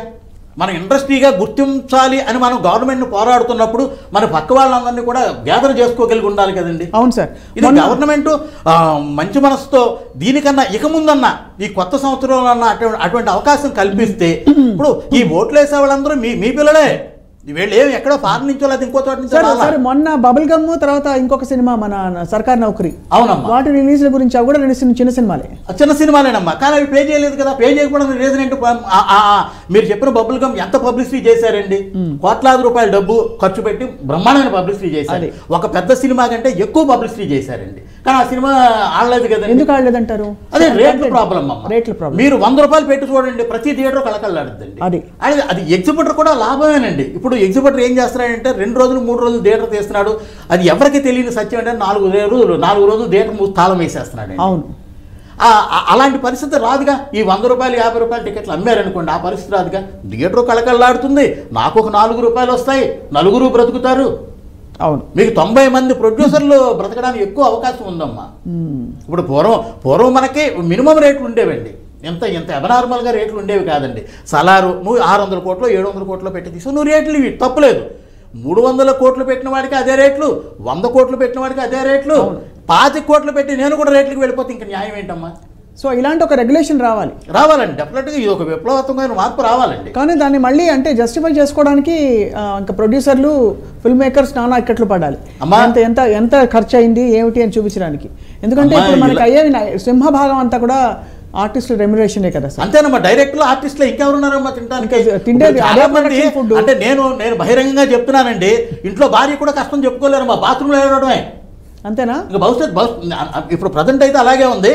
మనం ఇండస్ట్రీగా గుర్తించాలి అని మనం గవర్నమెంట్ని పోరాడుతున్నప్పుడు మన పక్క వాళ్ళందరినీ కూడా గ్యాదర్ చేసుకోగలిగి ఉండాలి కదండి. అవును సార్. ఇది గవర్నమెంట్ మంచి మనసుతో దీనికన్నా ఇక ముందన్నా ఈ కొత్త సంవత్సరంలో అన్న అటువంటి అవకాశం కల్పిస్తే, ఇప్పుడు ఈ ఓట్లు వేసే వాళ్ళందరూ మీ పిల్లలే. వీళ్ళు ఏమి ఎక్కడో ఫారెన్ నుంచో లేదా ఇంకో చోట నుంచి. మొన్న బబుల్ గమ్ తర్వాత ఇంకొక సినిమా మన సర్కార్ నౌకరీ, అవునమ్మా, వాటి రిలీజ్ల గురించి అవి కూడా 2 చిన్న సినిమాలే. చిన్న సినిమాలేనమ్మా, కానీ అవి పే చేయలేదు కదా. పే చేయకపోవడం రీజన్ ఏంటి? మీరు చెప్పిన బబుల్ గమ్ ఎంత పబ్లిసిటీ చేశారండి? కోట్లాది రూపాయల డబ్బు ఖర్చు పెట్టి బ్రహ్మాండమైన పబ్లిసిటీ చేశారు. ఒక పెద్ద సినిమా కంటే ఎక్కువ పబ్లిసిటీ చేశారండి, కానీ ఆ సినిమా ఆడలేదు కదా. ఎందుకు ఆడలేదంటారు? అదే రేట్ల ప్రాబ్లం అమ్మా. రేట్ల ప్రాబ్లం. మీరు 100 రూపాయలు పెట్టి చూడండి, ప్రతి థియేటర్ కళకళలాడుద్దండి. అది ఎగ్జిబిటర్ కూడా లాభమేనండి. ఇప్పుడు ఎగ్జిబిటర్ ఏం చేస్తున్నాడంటే 2 రోజులు 3 రోజులు థియేటర్ తీస్తున్నాడు. అది ఎవరికి తెలియని సత్యం అంటే 4 రోజులు థియేటర్ తాళం వేసేస్తున్నాడు. అవును, అలాంటి పరిస్థితి రాదుగా. ఈ 100 రూపాయలు 50 రూపాయలు టికెట్లు అమ్మారనుకోండి, ఆ పరిస్థితి రాదుగా. థియేటర్ కళకళలాడుతుంది, నాకు ఒక 4 రూపాయలు వస్తాయి, నలుగురు బ్రతుకుతారు. అవును, మీకు 90 మంది ప్రొడ్యూసర్లు బ్రతకడానికి ఎక్కువ అవకాశం ఉందమ్మా. ఇప్పుడు పూర్వం మనకి మినిమం రేట్లు ఉండేవండి, ఇంత అబనార్మల్గా రేట్లు ఉండేవి కాదండి. సలారు నువ్వు 600 కోట్లు 700 కోట్లు పెట్టి తీసు, నువ్వు రేట్లు ఇవి తప్పులేదు. 300 కోట్లు పెట్టిన వాడికి అదే రేట్లు, 100 కోట్లు పెట్టిన వాడికి అదే రేట్లు, 25 కోట్లు పెట్టి నేను కూడా రేట్లకు వెళ్ళిపోతే ఇంకా న్యాయం ఏంటమ్మా? సో ఇలాంటి ఒక రెగ్యులేషన్ రావాలండి. డెఫినెట్గా ఇది ఒక విప్లవాత్మకమైన మార్పు రావాలండి. కానీ దాన్ని మళ్ళీ అంటే జస్టిఫై చేసుకోవడానికి ఇంకా ప్రొడ్యూసర్లు, ఫిల్మ్ మేకర్స్ నానా ఇక్కట్లు పడాలి. ఎంత ఖర్చు అయింది ఏమిటి అని చూపించడానికి. ఎందుకంటే ఇప్పుడు మనకి అయ్యేవి సింహభాగం అంతా కూడా ఆర్టిస్టుల రెమ్యునరేషనే కదా సార్. అంతేనమ్మా, డైరెక్ట్లు ఆర్టిస్టులు ఇంకెవరున్నారమ్మా తింటానికి? అంటే నేను బహిరంగంగా చెప్తున్నానండి, ఇంట్లో భార్య కూడా కష్టం చెప్పుకోలేరమ్మా, బాత్రూంలో ఏడవడమే. అంతేనా? ఇంకా భవిష్యత్తు ఇప్పుడు ప్రజెంట్ అయితే అలాగే ఉంది.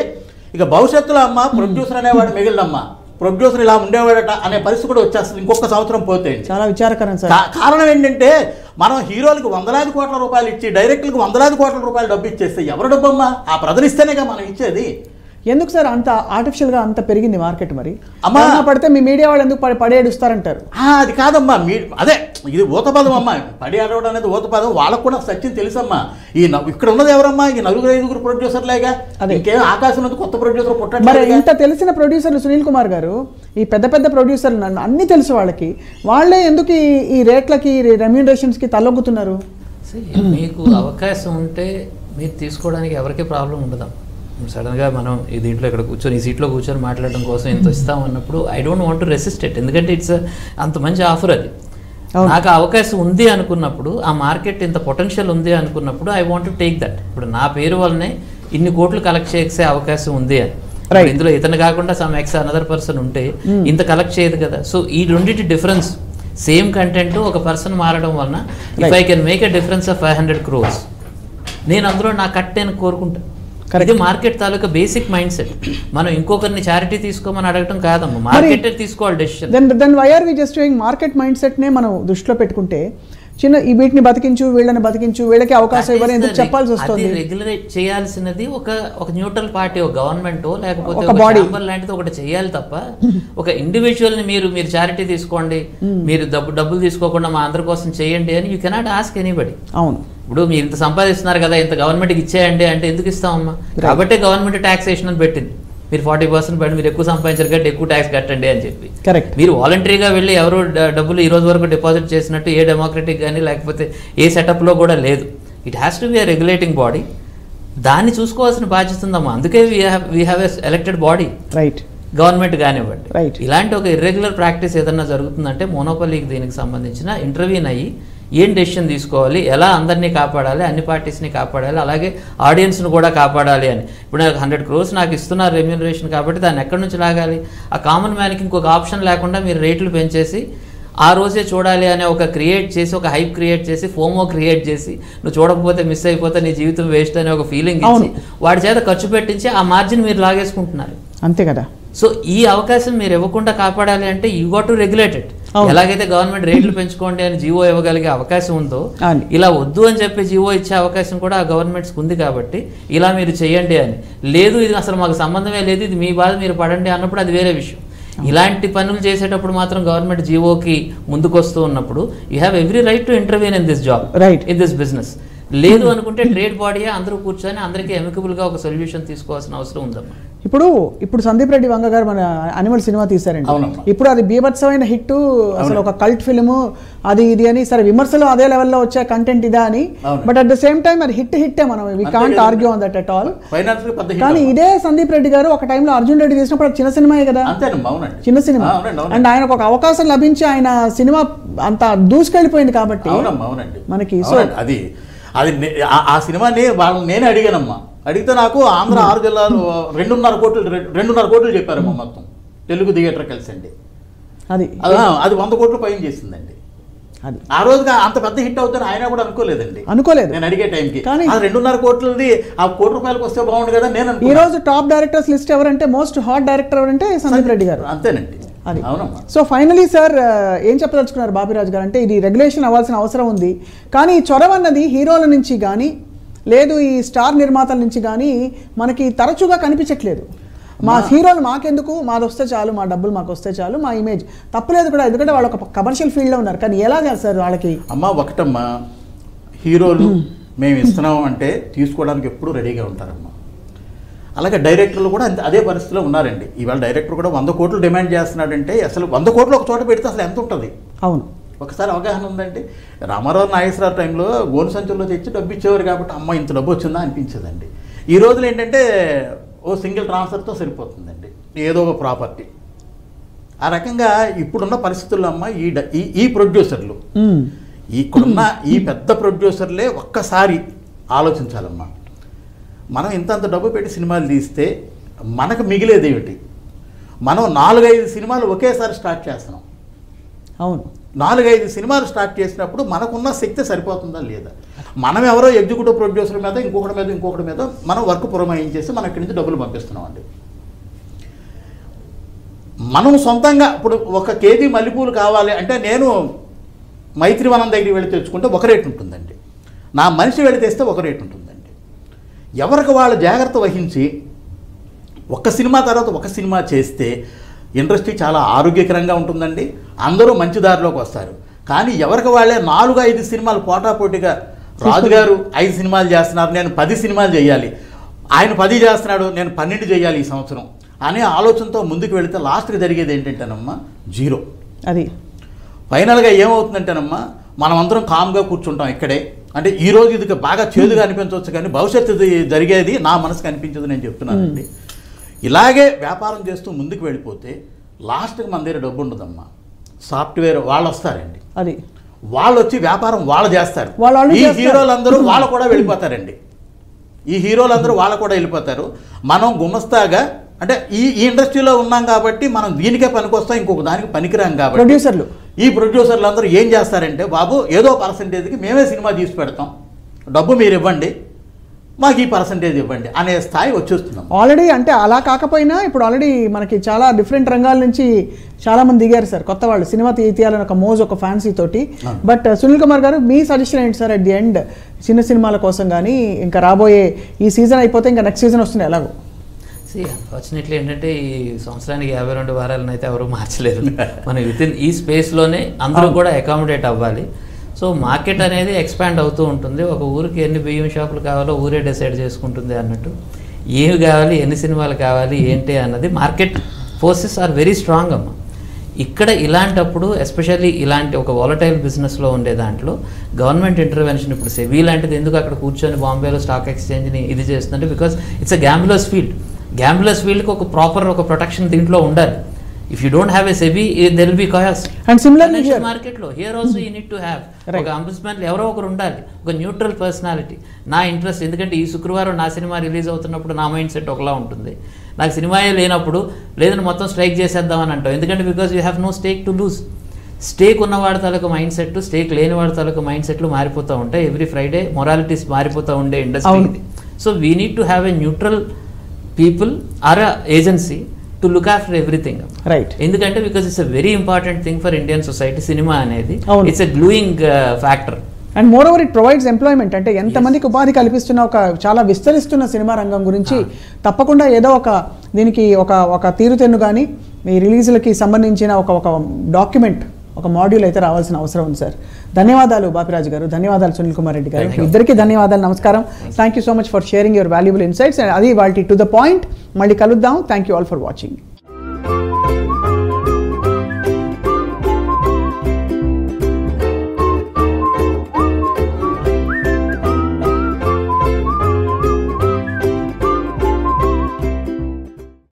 ఇక భవిష్యత్తులో అమ్మ ప్రొడ్యూసర్ అనేవాడు మిగిలినమ్మా, ప్రొడ్యూసర్ ఇలా ఉండేవాడట అనే పరిస్థితి కూడా వచ్చేస్తుంది ఇంకొక సంవత్సరం పోతే. చాలా విచారకరం సార్. కారణం ఏంటంటే మనం హీరోలకు 100,000 కోట్ల రూపాయలు ఇచ్చి డైరెక్టర్లకు 100,000 కోట్ల రూపాయలు డబ్బు ఇచ్చేస్తే ఎవరు డబ్బు అమ్మా? ఆ ప్రజలు ఇస్తేనేగా మనం ఇచ్చేది. ఎందుకు సార్ అంత ఆర్టిఫిషియల్గా అంత పెరిగింది మార్కెట్? మరి అమ్మా పడితే మీ మీడియా వాళ్ళు ఎందుకు పడేడుస్తారంటారు? అది కాదమ్మా, అదే ఇది ఊతపదం అమ్మా. పడి ఆడవడం అనేది ఊతపదం. వాళ్ళకు కూడా సత్యం తెలుసమ్మా. ఇక్కడ ఉన్నది ఎవరమ్మా? ఈ 4-5 ప్రొడ్యూసర్లేగా. ఇంకేం ఆకాశం నుంచి కొత్త ప్రొడ్యూసర్ పుట్టడం. మరి ఇంత తెలిసిన ప్రొడ్యూసర్లు సునీల్ కుమార్ గారు, ఈ పెద్ద ప్రొడ్యూసర్లు నన్ను అన్ని తెలుసు వాళ్ళకి, వాళ్ళే ఎందుకు ఈ రేట్లకి రెమ్యూనరేషన్స్కి తలొగ్గుతున్నారు? మీకు అవకాశం ఉంటే మీరు తీసుకోవడానికి ఎవరికీ ప్రాబ్లం ఉండదు. సడన్గా మనం ఈ దీంట్లో ఇక్కడ కూర్చొని ఈ సీట్లో కూర్చొని మాట్లాడడం కోసం ఎంత ఇస్తాం అన్నప్పుడు I don't want to resist it. ఎందుకంటే ఇట్స్ అంత మంచి ఆఫర్ అది. నాకు అవకాశం ఉంది అనుకున్నప్పుడు, ఆ మార్కెట్ ఇంత పొటెన్షియల్ ఉంది అనుకున్నప్పుడు I want to take that. ఇప్పుడు నా పేరు వల్లనే ఇన్ని కోట్లు కలెక్ట్ చేసే అవకాశం ఉంది అని. ఇందులో ఇతను కాకుండా సమ్ ఎక్స్ అనదర్ పర్సన్ ఉంటే ఇంత కలెక్ట్ చేయదు కదా. సో ఈ రెండింటి డిఫరెన్స్, సేమ్ కంటెంట్ ఒక పర్సన్ మారడం వలన if I can make a difference of 500 crores, నేను అందులో నా కట్ నేను కోరుకుంటాను. ఇది మార్కెట్ తాలూకా బేసిక్ మైండ్ సెట్. మనం ఇంకొకరిని చారిటీ తీసుకోమని అడగటం కాదమ్మా, మార్కెట్ తీసుకోవాలి decision. Then why are we just doing market mind set నే మనం దృష్టిలో పెట్టుకుంటే ఈ వీటిని బతికించు, వీళ్ళని బతికించు, వీళ్ళకి అవకాశం ఇవ్వని ఎందుకు చెప్పాల్సి వస్తుంది? రెగ్యులేట్ చేయాల్సినది ఒక న్యూట్రల్ పార్టీ, ఒక గవర్నమెంట్ లేకపోతే ఒక బాడీ లాంటిది ఒకటి చేయాలి తప్ప ఒక ఇండివిజువల్ ని మీరు చారిటీ తీసుకోండి, మీరు డబ్బులు తీసుకోకుండా మా అందరి కోసం చేయండి అని యూ కెనాట్ ఆస్క్ ఎనీబడి. అవును, ఇప్పుడు మీరు ఇంత సంపాదిస్తున్నారు కదా, ఇంత గవర్నమెంట్కి ఇచ్చేయండి అంటే ఎందుకు ఇస్తామమ్మా? కాబట్టి గవర్నమెంట్ ట్యాక్సేషన్ అని పెట్టింది. మీరు 40% పెట్టి మీరు ఎక్కువ సంపాదించారు కాబట్టి ఎక్కువ ట్యాక్స్ కట్టండి అని చెప్పి. కరెక్ట్. మీరు వాలంటరీగా వెళ్ళి ఎవరు డబ్బులు ఈ రోజు వరకు డిపాజిట్ చేసినట్టు ఏ డెమోక్రటిక్ కానీ లేకపోతే ఏ సెటప్లో కూడా లేదు. It has to be a regulating body. దాన్ని చూసుకోవాల్సిన బాధ్యత ఉందమ్మా. అందుకే we have a elected body. Right. Government కానివ్వండి. రైట్. ఇలాంటి ఒక ఇర్రెగ్యులర్ ప్రాక్టీస్ ఏదన్నా జరుగుతుందంటే మోనోపలీకి దీనికి సంబంధించిన ఇంటర్వ్యూన్ అయ్యి ఏం డెసిషన్ తీసుకోవాలి, ఎలా అందరినీ కాపాడాలి, అన్ని పార్టీస్ని కాపాడాలి, అలాగే ఆడియన్స్ను కూడా కాపాడాలి అని. ఇప్పుడు నాకు 100 crores నాకు ఇస్తున్నారు రెమ్యూనరేషన్ కాబట్టి దాన్ని ఎక్కడి నుంచి లాగాలి? ఆ కామన్ మ్యాన్కి ఇంకొక ఆప్షన్ లేకుండా మీరు రేట్లు పెంచేసి ఆ రోజే చూడాలి అనే ఒక క్రియేట్ చేసి, ఒక హైప్ క్రియేట్ చేసి, ఫోమో క్రియేట్ చేసి, నువ్వు చూడకపోతే మిస్ అయిపోతే నీ జీవితం వేస్ట్ అనే ఒక ఫీలింగ్ ఇచ్చి వాడి చేత ఖర్చు పెట్టించి ఆ మార్జిన్ మీరు లాగేసుకుంటున్నారు. అంతే కదా. సో ఈ అవకాశం మీరు ఇవ్వకుండా కాపాడాలి అంటే you got to regulate it. ఎలాగైతే గవర్నమెంట్ రేట్లు పెంచుకోండి అని జీవో ఇవ్వగలిగే అవకాశం ఉందో, ఇలా వద్దు అని చెప్పి జీవో ఇచ్చే అవకాశం కూడా ఆ గవర్నమెంట్స్కి ఉంది. కాబట్టి ఇలా మీరు చేయండి అని లేదు, ఇది అసలు మాకు సంబంధమే లేదు, ఇది మీ బాధ మీరు పడండి అన్నప్పుడు అది వేరే విషయం. ఇలాంటి పనులు చేసేటప్పుడు మాత్రం గవర్నమెంట్ జీవోకి ముందుకు వస్తూ ఉన్నప్పుడు you have every right to intervene in this job, in this business. లేదు అనుకుంటే ట్రేడ్ బాడీయే అందరూ కూర్చొని అందరికీ ఎమికబుల్గా ఒక సొల్యూషన్ తీసుకోవాల్సిన అవసరం ఉందమ్మా. ఇప్పుడు సందీప్ రెడ్డి వంగ గారు మన అనిమల్ సినిమా తీశారండి. ఇప్పుడు అది బీభత్సమైన హిట్, అసలు ఒక కల్ట్ ఫిల్మ్ అది ఇది అని. సరే విమర్శలు అదే లెవెల్లో వచ్చే కంటెంట్ ఇదా అని, but at the same time అది హిట్టే, మనం we can't argue on that at all. కానీ ఇదే సందీప్ రెడ్డి గారు ఒక టైంలో అర్జున్ రెడ్డి తీసినప్పుడు అది చిన్న సినిమాయే కదా, చిన్న సినిమా. అండ్ ఆయనకు ఒక అవకాశం లభించి ఆయన సినిమా అంత దూసుకెళ్ళిపోయింది కాబట్టి మనకి. సో అది ఆ సినిమాని నేనే అడిగానమ్మా. అడిగితే నాకు ఆంధ్ర 6 జిల్లాలు 2.5 కోట్లు చెప్పారమ్మా మొత్తం తెలుగు థియేటర్ కలిసి అండి. అది 100 కోట్ల పైన చేసిందండి. అది ఆ రోజుగా అంత పెద్ద హిట్ అవుతుందని ఆయన కూడా అనుకోలేదు నేను అడిగే టైంకి. కానీ 2.5 కోట్లది ఆ ₹1 కోటి వస్తే బాగుండు కదా నేను. ఈ రోజు టాప్ డైరెక్టర్స్ లిస్ట్ ఎవరంటే, మోస్ట్ హాట్ డైరెక్టర్ ఎవరంటే సందీప్ రెడ్డి గారు. అంతేనండి. అది సో ఫైనలీ సార్ ఏం చెప్పదలుచుకున్నారు బాపిరాజు గారు అంటే, ఇది రెగ్యులేషన్ అవ్వాల్సిన అవసరం ఉంది, కానీ ఈ చొరవ అన్నది హీరోల నుంచి కానీ లేదు ఈ స్టార్ నిర్మాతల నుంచి కానీ మనకి తరచుగా కనిపించట్లేదు. మా హీరోలు మాకెందుకు, మాది వస్తే చాలు, మా డబ్బులు మాకు వస్తే చాలు, మా ఇమేజ్ తప్పలేదు కూడా, ఎందుకంటే వాళ్ళు ఒక కమర్షియల్ ఫీల్డ్లో ఉన్నారు. కానీ ఎలాగా సార్ వాళ్ళకి? ఒకటమ్మా, హీరోలు మేము ఇస్తున్నాం అంటే తీసుకోవడానికి ఎప్పుడు రెడీగా ఉంటారమ్మా. అలాగే డైరెక్టర్లు కూడా అదే పరిస్థితిలో ఉన్నారండి. ఇవాళ డైరెక్టర్ కూడా 100 కోట్లు డిమాండ్ చేస్తున్నాడంటే అసలు 100 కోట్లు ఒక చోట పెడితే అసలు ఎంత ఉంటుంది? అవును, ఒకసారి అవగాహన ఉందండి. రామారావు నాగేశ్వరరావు టైంలో గోను సంచుల్లో తెచ్చి డబ్బు ఇచ్చేవారు కాబట్టి అమ్మ ఇంత డబ్బు వచ్చిందా అనిపించేదండి. ఈ రోజులు ఏంటంటే సింగిల్ ట్రాన్స్ఫర్తో సరిపోతుందండి ఏదో ఒక ప్రాపర్టీ. ఆ రకంగా ఇప్పుడున్న పరిస్థితుల్లో అమ్మ ఈ ప్రొడ్యూసర్లు, ఇక్కడున్న ఈ పెద్ద ప్రొడ్యూసర్లే ఒక్కసారి ఆలోచించాలమ్మా. మనం ఇంతంత డబ్బు పెట్టి సినిమాలు తీస్తే మనకు మిగిలేది ఏమిటి? మనం 4-5 సినిమాలు ఒకేసారి స్టార్ట్ చేస్తున్నాం. అవును, 4-5 సినిమాలు స్టార్ట్ చేసినప్పుడు మనకున్న శక్తి సరిపోతుందా లేదా? మనం ఎవరో ఎగ్జిక్యూటివ్ ప్రొడ్యూసర్ మీద ఇంకొకటి మీద మనం వర్క్ పురమాయించేసి మన ఇక్కడి నుంచి డబ్బులు పంపిస్తున్నాం అండి. మనం సొంతంగా ఇప్పుడు 1 కేజీ మల్లెపూలు కావాలి అంటే నేను మైత్రివనం దగ్గరికి వెళ్ళి తెచ్చుకుంటే ఒక రేటు ఉంటుందండి, నా మనిషి వెళ్ళి తెస్తే ఒక రేటు ఉంటుందండి. ఎవరికి వాళ్ళు జాగ్రత్త వహించి ఒక సినిమా తర్వాత ఒక సినిమా చేస్తే ఇండస్ట్రీ చాలా ఆరోగ్యకరంగా ఉంటుందండి, అందరూ మంచి దారిలోకి వస్తారు. కానీ ఎవరికి వాళ్ళే 4-5 సినిమాలు పోటాపోటీగా, రాజుగారు 5 సినిమాలు చేస్తున్నారు నేను 10 సినిమాలు చేయాలి, ఆయన 10 చేస్తున్నాడు నేను 12 చేయాలి ఈ సంవత్సరం అనే ఆలోచనతో ముందుకు వెళితే లాస్ట్కి జరిగేది ఏంటంటేనమ్మా జీరో. అది ఫైనల్గా ఏమవుతుందంటేనమ్మా మనం అందరం కామ్గా కూర్చుంటాం ఇక్కడే. అంటే ఈరోజు ఇది బాగా చేదుగా అనిపించవచ్చు కానీ భవిష్యత్తు జరిగేది నా మనసుకు అనిపించదు నేను చెప్తున్నానండి. ఇలాగే వ్యాపారం చేస్తూ ముందుకు వెళ్ళిపోతే లాస్ట్కి మన దగ్గర డబ్బు ఉండదమ్మా. సాఫ్ట్వేర్ వాళ్ళు వస్తారండి, అది వాళ్ళు వచ్చి వ్యాపారం వాళ్ళు చేస్తారు. ఈ హీరోలందరూ వాళ్ళు కూడా వెళ్ళిపోతారండి. మనం గుమస్తాగా అంటే ఈ ఇండస్ట్రీలో ఉన్నాం కాబట్టి మనం దీనికే పనికొస్తాం, ఇంకొక దానికి పనికిరాం కాబట్టి ఈ ప్రొడ్యూసర్లు అందరూ ఏం చేస్తారంటే, బాబు ఏదో పర్సంటేజ్కి మేమే సినిమా తీసి పెడతాం, డబ్బు మీరు ఇవ్వండి, మాకు ఈ పర్సంటేజ్ ఇవ్వండి అనే స్థాయి వచ్చేస్తున్నాం ఆల్రెడీ. అంటే అలా కాకపోయినా ఇప్పుడు ఆల్రెడీ మనకి చాలా డిఫరెంట్ రంగాల నుంచి చాలామంది దిగారు సార్, కొత్త వాళ్ళు సినిమా తీయాలని ఒక మోజ్, ఒక ఫ్యాన్సీ తోటి. బట్ సునీల్ కుమార్ గారు మీ సజెషన్ ఏంటి సార్ అట్ ది ఎండ్, చిన్న సినిమాల కోసం కానీ ఇంకా రాబోయే ఈ సీజన్ అయిపోతే ఇంకా నెక్స్ట్ సీజన్ వస్తుంది ఎలాగో? అన్ఫార్చునేట్లీ ఏంటంటే ఈ సంవత్సరానికి 52 వారాలను అయితే ఎవరు మార్చలేరు. మనం వితిన్ ఈ స్పేస్లోనే అందరూ కూడా అకామిడేట్ అవ్వాలి. సో మార్కెట్ అనేది ఎక్స్పాండ్ అవుతూ ఉంటుంది. ఒక ఊరికి ఎన్ని బియ్యం షాపులు కావాలో ఊరే డిసైడ్ చేసుకుంటుంది అన్నట్టు. ఏమి కావాలి, ఎన్ని సినిమాలు కావాలి ఏంటి అన్నది market forces are very strong అమ్మ. ఇక్కడ ఇలాంటప్పుడు ఎస్పెషల్లీ ఇలాంటి ఒక వాలటైల్ బిజినెస్లో ఉండే దాంట్లో గవర్నమెంట్ ఇంటర్వెన్షన్, ఇప్పుడు సెబీ లాంటిది ఎందుకు అక్కడ కూర్చొని బాంబేలో స్టాక్ ఎక్స్చేంజ్ని ఇది చేస్తుందంటే because it's a gamblers field. Gamblers ఫీల్డ్కి ఒక ప్రాపర్ ఒక ప్రొటెక్షన్ దీంట్లో ఉండాలి. If you don't have a SEBI, there will be chaos. And similarly here market lo here also you need to have oka ombudsman evaro okaru undali, oka neutral personality. Na interest endukante ee శుక్రవారం నా cinema release అవుతున్నప్పుడు నా mind set ఒకలా ఉంటుంది, నాకు సినిమాయే లేనప్పుడు లేదని మొత్తం స్ట్రైక్ చేసేద్దాం అని అంటాం. ఎందుకంటే because you have no stake to lose. Stake ఉన్న వాడి తాలూకు మైండ్ సెట్, స్టేక్ లేని వాడి తాలూకు మైండ్ సెట్లు మారిపోతూ ఉంటాయి. ఎవ్రీ ఫ్రైడే మొరాలిటీస్ మారిపోతూ ఉండే ఇండస్ట్రీ ఇది. So we need to have a neutral people or a agency to look after everything, right? ఎందుకంటే because it's a very important thing for Indian society. cinema అనేది it's a gluing factor and moreover it provides employment. అంటే ఎంతమందికి ఉపాధి కల్పిస్తున్న ఒక చాలా విస్తరిస్తున్న cinema రంగం గురించి తప్పకుండా ఏదో ఒక దీనికి ఒక తీరుతెన్ను కానీ మీ రిలీజులకి సంబంధించిన ఒక డాక్యుమెంట్, ఒక మాడ్యూల్ అయితే రావాల్సిన అవసరం ఉంది సార్. ధన్యవాదాలు బాపిరాజు గారు, ధన్యవాదాలు సునీల్ కుమార్ రెడ్డి గారు, ఇద్దరికి ధన్యవాదాలు, నమస్కారం. Thank you so much for sharing your valuable insights. అది వాళ్ళ టు ద పాయింట్. మళ్ళీ కలుద్దాం. Thank you all for watching.